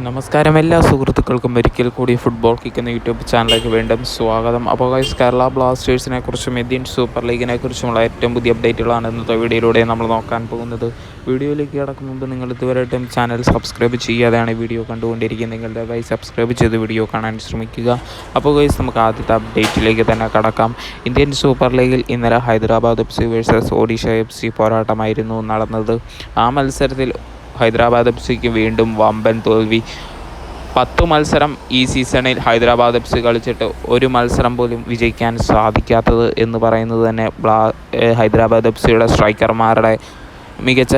നമസ്കാരം എല്ലാ സുഹൃത്തുക്കൾക്കും ഒരിക്കൽ കൂടി ഫുട്ബോൾ കിക്ക് എന്ന യൂട്യൂബ് ചാനലിലേക്ക് വീണ്ടും സ്വാഗതം. അപ്പോൾ ഗൈസ്, കേരള ബ്ലാസ്റ്റേഴ്സിനെ കുറിച്ചും ഇന്ത്യൻ സൂപ്പർ ലീഗിനെ കുറിച്ചുമുള്ള ഏറ്റവും പുതിയ അപ്ഡേറ്റുകളാണ് ഇന്നത്തെ വീഡിയോയിലൂടെ നമ്മൾ നോക്കാൻ പോകുന്നത്. വീഡിയോയിലേക്ക് കിടക്കും മുമ്പ് നിങ്ങൾ ഇതുവരെയായിട്ടും ചാനൽ സബ്സ്ക്രൈബ് ചെയ്യാതെയാണ് ഈ വീഡിയോ കണ്ടുകൊണ്ടിരിക്കുന്നത്. നിങ്ങളുടെ ഗൈസ് സബ്സ്ക്രൈബ് ചെയ്ത് വീഡിയോ കാണാൻ ശ്രമിക്കുക. അപ്പോൾ ഗൈസ്, നമുക്ക് ആദ്യത്തെ അപ്ഡേറ്റിലേക്ക് തന്നെ കടക്കാം. ഇന്ത്യൻ സൂപ്പർ ലീഗിൽ ഇന്നലെ Hyderabad FC versus Odisha FC പോരാട്ടമായിരുന്നു നടന്നത്. ആ മത്സരത്തിൽ ഹൈദരാബാദ് FCക്ക് വീണ്ടും വമ്പൻ തോൽവി. 10 മത്സരം ഈ സീസണിൽ ഹൈദരാബാദ് FC കളിച്ചിട്ട് ഒരു മത്സരം പോലും വിജയിക്കാൻ സാധിക്കാത്തത് എന്ന് പറയുന്നത് തന്നെ ഹൈദരാബാദ് FCയുടെ സ്ട്രൈക്കർമാരുടെ മികച്ച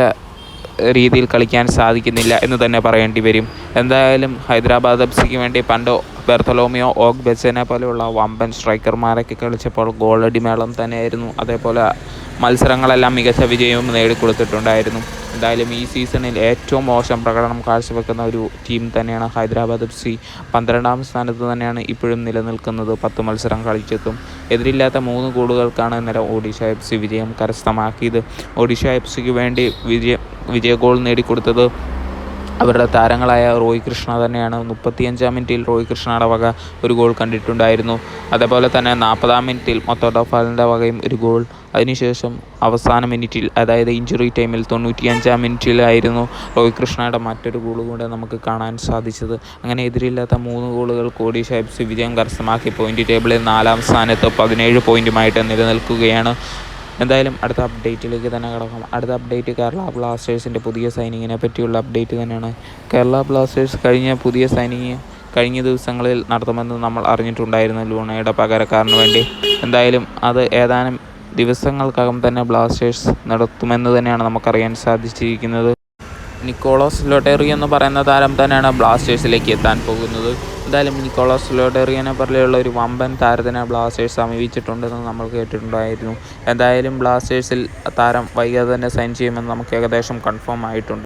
രീതിയിൽ കളിക്കാൻ സാധിക്കുന്നില്ല എന്ന് തന്നെ പറയേണ്ടി വരും. എന്തായാലും ഹൈദരാബാദ് FCക്ക് വേണ്ടി പണ്ട് ബെർത്തലോമിയോ ഓഗ്ബെച്ചനെ പോലെയുള്ള വമ്പൻ സ്ട്രൈക്കർമാരൊക്കെ കളിച്ചപ്പോൾ ഗോളടി മേളം തന്നെയായിരുന്നു. അതേപോലെ മത്സരങ്ങളെല്ലാം മികച്ച വിജയവും നേടിക്കൊടുത്തിട്ടുണ്ടായിരുന്നു. എന്തായാലും ഈ സീസണിൽ ഏറ്റവും മോശം പ്രകടനം കാഴ്ചവെക്കുന്ന ഒരു ടീം തന്നെയാണ് ഹൈദരാബാദ് FC. 12ാം സ്ഥാനത്ത് തന്നെയാണ് ഇപ്പോഴും നിലനിൽക്കുന്നത്. 10 മത്സരം കളിച്ചെത്തും എതിരില്ലാത്ത 3 ഗോളുകൾക്കാണ് ഇന്നലെ ഒഡീഷ FC വിജയം കരസ്ഥമാക്കിയത്. ഒഡീഷ FCക്ക് വേണ്ടി വിജയ ഗോൾ നേടിക്കൊടുത്തത് അവരുടെ താരങ്ങളായ റോയ് കൃഷ്ണ തന്നെയാണ്. 35ാം മിനിറ്റിൽ റോയ് കൃഷ്ണയുടെ വക ഒരു ഗോൾ കണ്ടിട്ടുണ്ടായിരുന്നു. അതേപോലെ തന്നെ 40ാം മിനിറ്റിൽ മൊത്തോഡോഫാലിൻ്റെ വകയും ഒരു ഗോൾ. അതിനുശേഷം അവസാന മിനിറ്റിൽ, അതായത് ഇഞ്ചുറി ടൈമിൽ 95ാം മിനിറ്റിലായിരുന്നു റോയ് കൃഷ്ണയുടെ മറ്റൊരു ഗോൾ കൂടെ നമുക്ക് കാണാൻ സാധിച്ചത്. അങ്ങനെ എതിരില്ലാത്ത 3 ഗോളുകൾക്ക് ഒഡീഷ FC വിജയം കരസ്ഥമാക്കി പോയിൻ്റ് ടേബിളിൽ 4ാം സ്ഥാനത്ത് 17 പോയിൻറ്റുമായിട്ട് നിലനിൽക്കുകയാണ്. എന്തായാലും അടുത്ത അപ്ഡേറ്റിലേക്ക് തന്നെ കിടക്കാം. അടുത്ത അപ്ഡേറ്റ് കേരള ബ്ലാസ്റ്റേഴ്സിൻ്റെ പുതിയ സൈനിങ്ങിനെ പറ്റിയുള്ള അപ്ഡേറ്റ് തന്നെയാണ്. കേരള ബ്ലാസ്റ്റേഴ്സ് പുതിയ സൈനിങ് കഴിഞ്ഞ ദിവസങ്ങളിൽ നടത്തുമെന്ന് നമ്മൾ അറിഞ്ഞിട്ടുണ്ടായിരുന്നു, ലൂണയുടെ പകരക്കാരന് വേണ്ടി. എന്തായാലും അത് ഏതാനും ദിവസങ്ങൾക്കകം തന്നെ ബ്ലാസ്റ്റേഴ്സ് നടത്തുമെന്ന് തന്നെയാണ് നമുക്കറിയാൻ സാധിച്ചിരിക്കുന്നത്. നിക്കോളാസ് ലോട്ടേറി എന്ന് പറയുന്ന താരം തന്നെയാണ് ബ്ലാസ്റ്റേഴ്സിലേക്ക് എത്താൻ പോകുന്നത്. എന്തായാലും നിക്കോളാസ് ലോട്ടേറിയനെ പോലെയുള്ള ഒരു വമ്പൻ താരത്തിനെ ബ്ലാസ്റ്റേഴ്സ് സമീപിച്ചിട്ടുണ്ടെന്ന് നമ്മൾ കേട്ടിട്ടുണ്ടായിരുന്നു. എന്തായാലും ബ്ലാസ്റ്റേഴ്സിൽ താരം വൈകാതെ തന്നെ സൈൻ ചെയ്യുമെന്ന് നമുക്ക് ഏകദേശം കൺഫേം ആയിട്ടുണ്ട്.